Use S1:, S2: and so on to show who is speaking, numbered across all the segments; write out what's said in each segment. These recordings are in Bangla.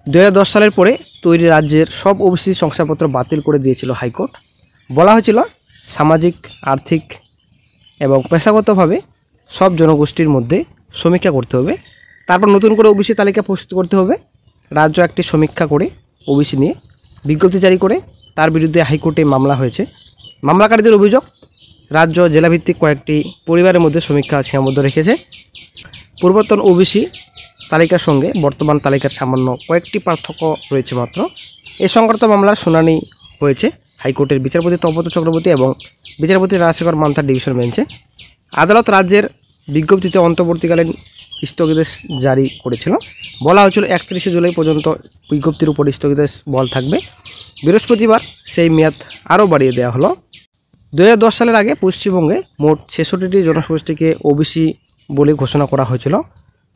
S1: 2010 সালের পরে তৈরি রাজ্যের সব ওবিসি শংসাপত্র বাতিল করে দিয়েছিল হাইকোর্ট। বলা হয়েছিল সামাজিক, আর্থিক এবং পেশাগতভাবে সব জনগোষ্ঠীর মধ্যে সমীক্ষা করতে হবে, তারপর নতুন করে ওবিসি তালিকা প্রস্তুত করতে হবে। রাজ্য একটি সমীক্ষা করে ওবিসি নিয়ে বিজ্ঞপ্তি জারি করে তার বিরুদ্ধে হাইকোর্টে মামলা হয়েছে। মামলাকারীদের অভিযোগ, রাজ্য জেলাভিত্তিক কয়েকটি পরিবারের মধ্যে সমীক্ষা সীমাবদ্ধ রেখেছে। পূর্বতন ওবিসি তালিকার সঙ্গে বর্তমান তালিকার সামান্য কয়েকটি পার্থক্য রয়েছে মাত্র। এই সংক্রান্ত মামলার শুনানি হয়েছে হাইকোর্টের বিচারপতি তপব্রত চক্রবর্তী এবং বিচারপতি রাজশেখর মান্থার ডিভিশন বেঞ্চে। আদালত রাজ্যের বিজ্ঞপ্তিতে অন্তর্বর্তীকালীন স্থগিতাদেশ জারি করেছিল। বলা হয়েছিল 31শে জুলাই পর্যন্ত বিজ্ঞপ্তির উপর স্থগিতাদেশ বহাল থাকবে। বৃহস্পতিবার সেই মেয়াদ আরও বাড়িয়ে দেওয়া হলো। 2010 সালের আগে পশ্চিমবঙ্গে মোট 66টি জনগোষ্ঠীকে ওবিসি বলে ঘোষণা করা হয়েছিল।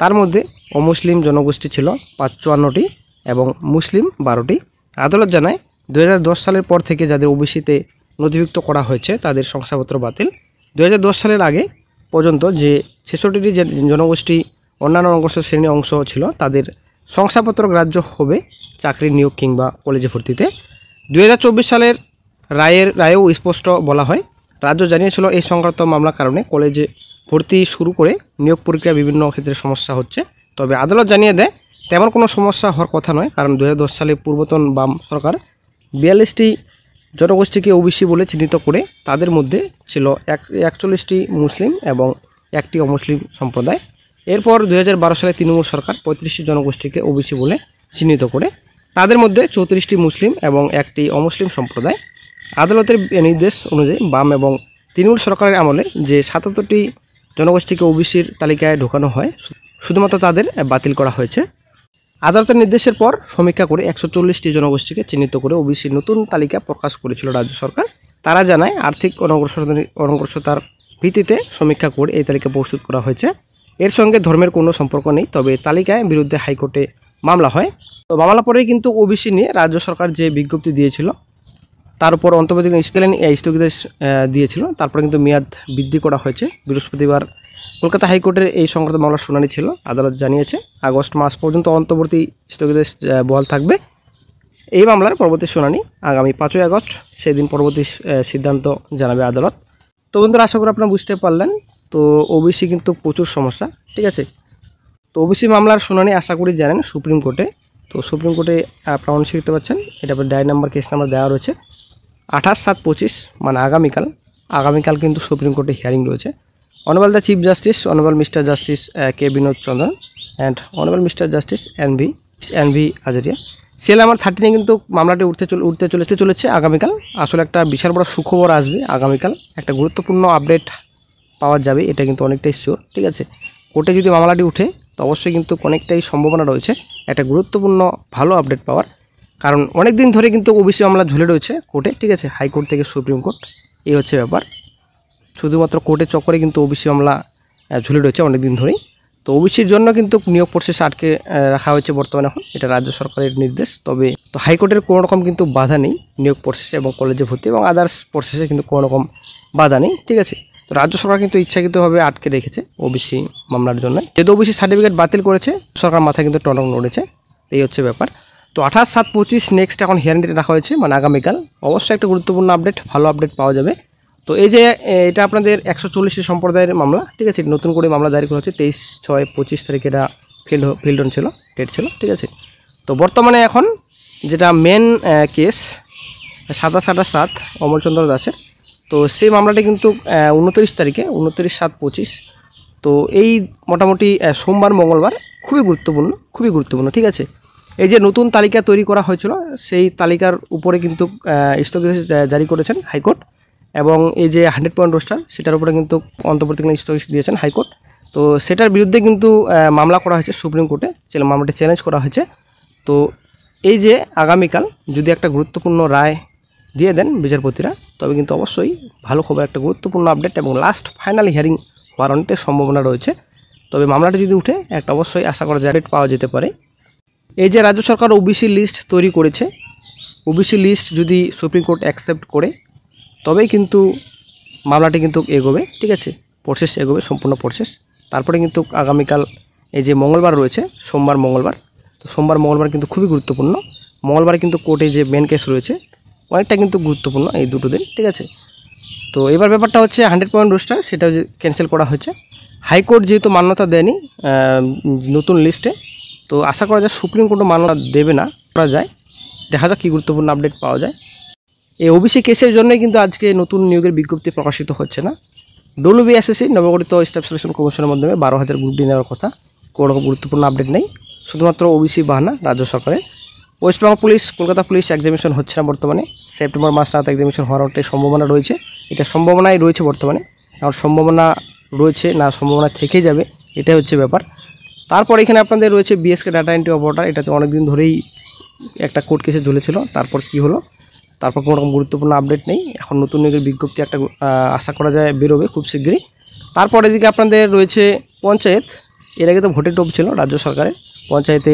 S1: তার মধ্যে অমুসলিম জনগোষ্ঠী ছিল 55টি এবং মুসলিম 12টি। আদালত জানায় 2010 সালের পর থেকে যাদের ওবিসিতে নথিভুক্ত করা হয়েছে তাদের শংসাপত্র বাতিল। 2010 সালের আগে পর্যন্ত যে 66টি জনগোষ্ঠী অন্যান্য শ্রেণী অংশ ছিল তাদের শংসাপত্র গ্রাহ্য হবে চাকরি নিয়োগ কিংবা কলেজে ভর্তিতে। 2024 সালের রায়েও স্পষ্ট বলা হয়, রাজ্য জানিয়েছিল এই সংক্রান্ত মামলার কারণে কলেজে ভর্তি শুরু করে নিয়োগ প্রক্রিয়া বিভিন্ন ক্ষেত্রে সমস্যা হচ্ছে। তবে আদালত জানিয়ে দেয় তেমন কোনো সমস্যা হওয়ার কথা নয়, কারণ 2010 সালে পূর্বতন বাম সরকার 42টি জনগোষ্ঠীকে ওবিসি বলে চিহ্নিত করে তাদের মধ্যে ছিল 41টি মুসলিম এবং একটি অমুসলিম সম্প্রদায়। এরপর 2012 সালে তৃণমূল সরকার 35টি জনগোষ্ঠীকে ওবিসি বলে চিহ্নিত করে তাদের মধ্যে 34টি মুসলিম এবং একটি অমুসলিম সম্প্রদায়। আদালতের নির্দেশ অনুযায়ী বাম এবং তৃণমূল সরকারের আমলে যে 77টি জনগোষ্ঠীকে ওবিসির তালিকায় ঢোকানো হয় শুধুমাত্র তাদের বাতিল করা হয়েছে। আদালতের নির্দেশের পর সমীক্ষা করে 140টি জনগোষ্ঠীকে চিহ্নিত করে ওবিসির নতুন তালিকা প্রকাশ করেছিল রাজ্য সরকার। তারা জানায় আর্থিক অনগ্রসরতার ভিত্তিতে সমীক্ষা করে এই তালিকা প্রস্তুত করা হয়েছে। এর সঙ্গে ধর্মের কোনো সম্পর্ক নেই। তবে তালিকায় বিরুদ্ধে হাইকোর্টে মামলা হয়। তো মামলা পরেই কিন্তু ওবিসি নিয়ে রাজ্য সরকার যে বিজ্ঞপ্তি দিয়েছিল তার উপর অন্তর্বর্তীকালীন স্থগিতাদেশ দিয়েছিল। তারপরে কিন্তু মেয়াদ বৃদ্ধি করা হয়েছে। বৃহস্পতিবার কলকাতা হাইকোর্টের এই সংক্রান্ত মামলার শুনানি ছিল। আদালত জানিয়েছে আগস্ট মাস পর্যন্ত অন্তর্বর্তী স্থগিতাদেশ বহাল থাকবে। এই মামলার পরবর্তী শুনানি আগামী 5ই আগস্ট, সেদিন পরবর্তী সিদ্ধান্ত জানাবে আদালত। তো বন্ধুরা, আশা করি আপনারা বুঝতে পারলেন। তো ওবিসি কিন্তু প্রচুর সমস্যা, ঠিক আছে। তো ওবিসি মামলার শুনানি আশা করি জানেন সুপ্রিম কোর্টে। তো সুপ্রিম কোর্টে আপনারা অনেক দেখতে পাচ্ছেন, এটা ডায়েরি নাম্বার, কেস নাম্বার দেওয়া রয়েছে 28/7/25, মানে আগামীকাল কিন্তু সুপ্রিম কোর্টে হিয়ারিং রয়েছে। Honourable the chief justice, honourable mister justice K Vinod Chandran and honourable mister justice N V Anjaria, cell number 13 কিন্তু মামলাটি উঠতে চলেছে আগামীকাল। আসলে একটা বিশাল বড় সুখবর আসবে আগামীকাল, একটা গুরুত্বপূর্ণ আপডেট পাওয়া যাবে, এটা কিন্তু অনেকটাই শিওর, ঠিক আছে। কোর্টে যদি মামলাটি উঠে তো অবশ্যই কিন্তু অনেকটাই সম্ভাবনা রয়েছে একটা গুরুত্বপূর্ণ ভালো আপডেট পাওয়ার, কারণ অনেক দিন ধরে কিন্তু ওবিসি মামলা ঝুলে রয়েছে কোর্টে, ঠিক আছে। হাইকোর্ট থেকে সুপ্রিম কোর্ট, এই হচ্ছে ব্যাপার। শুধুমাত্র কোর্টের চক্করে কিন্তু ওবিসি মামলা ঝুলে রয়েছে অনেক দিন ধরেই। তো ওবিসির জন্য কিন্তু নিয়োগ প্রসেসে আটকে রাখা হয়েছে বর্তমানে, এখন এটা রাজ্য সরকারের নির্দেশ। তবে তো হাইকোর্টের কোনো রকম কিন্তু বাধা নেই নিয়োগ প্রসেসে এবং কলেজে ভর্তি এবং আদার্স প্রসেসে কিন্তু কোনো রকম বাধা নেই, ঠিক আছে। তো রাজ্য সরকার কিন্তু ইচ্ছাকৃতভাবে আটকে রেখেছে ওবিসি মামলার জন্য। যেহেতু ওবিসি সার্টিফিকেট বাতিল করেছে, সরকার মাথায় কিন্তু টনক নড়েছে, এই হচ্ছে ব্যাপার। তো 28/7/25 নেক্সট এখন হিয়ারিং ডেট রাখা হয়েছে, মানে আগামীকাল। অবশ্যই একটা গুরুত্বপূর্ণ আপডেট, ভালো আপডেট পাওয়া যাবে। তো এই যে এটা আপনাদের 140টি সম্প্রদায়ের মামলা, ঠিক আছে। নতুন করে মামলা দায়ের করা হচ্ছে 23/6/25 তারিখে, এটা ফিল্ড অন ছিল, ডেট ছিল, ঠিক আছে। তো বর্তমানে এখন যেটা মেন কেস 27/7 অমলচন্দ্র দাসের, তো সেই মামলাটি কিন্তু 29 তারিখে 29/7/25। তো এই মোটামুটি সোমবার মঙ্গলবার খুবই গুরুত্বপূর্ণ, ঠিক আছে। এই যে নতুন তালিকা তৈরি করা হয়েছিল সেই তালিকার উপরে কিন্তু স্থগিতাদেশ জারি করেছেন হাইকোর্ট, এবং এই যে 100 পয়েন্ট রোস্টার সেটার উপরে কিন্তু অন্তর্বর্তীকালীন স্থগিতাদেশ দিয়েছেন হাইকোর্ট। তো সেটার বিরুদ্ধে কিন্তু মামলা করা হয়েছে সুপ্রিম কোর্টে, মামলাটি চ্যালেঞ্জ করা হয়েছে। তো এই যে আগামীকাল যদি একটা গুরুত্বপূর্ণ রায় দিয়ে দেন বিচারপতিরা, তবে কিন্তু অবশ্যই ভালো খবর, একটা গুরুত্বপূর্ণ আপডেট এবং লাস্ট ফাইনাল হিয়ারিং হওয়ার অনেকটাই সম্ভাবনা রয়েছে। তবে মামলাটি যদি উঠে একটা অবশ্যই আশা করা যায় আপডেট পাওয়া যেতে পারে। এই যে রাজ্য সরকার ওবিসি লিস্ট তৈরি করেছে, ওবিসি লিস্ট যদি সুপ্রিম কোর্ট অ্যাকসেপ্ট করে তবেই কিন্তু মামলাটি কিন্তু এগোবে, ঠিক আছে। প্রসেস এগোবে, সম্পূর্ণ প্রসেস। তারপরে কিন্তু আগামীকাল এই যে মঙ্গলবার রয়েছে, সোমবার মঙ্গলবার, তো সোমবার মঙ্গলবার কিন্তু খুবই গুরুত্বপূর্ণ। মঙ্গলবারে কিন্তু কোর্টে যে মেন কেস রয়েছে অনেকটা কিন্তু গুরুত্বপূর্ণ এই দুটো দিন, ঠিক আছে। তো এবার ব্যাপারটা হচ্ছে 100% রোস্টার সেটা ক্যান্সেল করা হয়েছে। হাইকোর্ট যেহেতু মান্যতা দেয়নি নতুন লিস্টে, তো আশা করা যায় সুপ্রিম কোর্টও মান্যতা দেবে না, করা যায়। দেখা যাক কী গুরুত্বপূর্ণ আপডেট পাওয়া যায়। এই ওবিসি কেসের জন্যই কিন্তু আজকে নতুন নিয়োগের বিজ্ঞপ্তি প্রকাশিত হচ্ছে না। ডব্লিউবিএসএসসি নবগঠিত স্টাফ সিলেকশন কমিশনের মাধ্যমে 12,000 গ্রুপ ডি নেওয়ার কথা, কোনো গুরুত্বপূর্ণ আপডেট নেই, শুধুমাত্র ওবিসি বাহানা রাজ্য সরকারের। West Bengal police, Kolkata police examination হচ্ছে না বর্তমানে, সেপ্টেম্বর মাস নাগাদ এক্সামিনেশন হওয়ার একটা সম্ভাবনা রয়েছে, এটা সম্ভাবনাই রয়েছে বর্তমানে। আর সম্ভাবনা রয়েছে না সম্ভাবনা থেকে যাবে, এটাই হচ্ছে ব্যাপার। তারপর এখানে আপনাদের রয়েছে বিএসকে ডাটা এন্ট্রি অপারেটর, এটাতে অনেক দিন ধরেই একটা কোর্ট কেসে ঝুলেছিল, তারপর কি হলো, তারপর কোনো রকম গুরুত্বপূর্ণ আপডেট নেই। এখন নতুন নিয়োগের বিজ্ঞপ্তি একটা আশা করা যায় বেরোবে খুব শীঘ্রই। তারপর এদিকে আপনাদের রয়েছে পঞ্চায়েত, এর আগে তো ভোটের টোপ ছিল রাজ্য সরকারের, পঞ্চায়েতে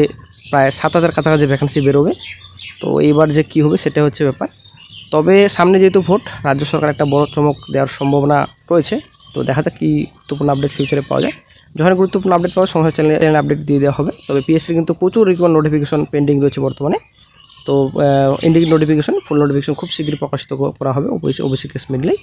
S1: প্রায় 7,000 কাছাকাছি ভ্যাকেন্সি বেরোবে। তো এইবার যে কী হবে সেটা হচ্ছে ব্যাপার। তবে সামনে যেহেতু ভোট, রাজ্য সরকার একটা বড় চমক দেওয়ার সম্ভাবনা রয়েছে। তো দেখা যাক কী গুরুত্বপূর্ণ আপডেট ফিউচারে পাওয়া যায়। যখন গুরুত্বপূর্ণ আপডেট পাওয়া সংসদ চ্যানেলে আপডেট দিয়ে দেওয়া হবে। তবে পিএসসি কিন্তু প্রচুর রিকোয়ার্ড নোটিফিকেশন পেন্ডিং রয়েছে বর্তমানে। তো ইন্ডিকেট নোটিফিকেশন, ফুল নোটিফিকেশন খুব শীঘ্রই প্রকাশিত করা হবে ওবিসি কেস মিললেই।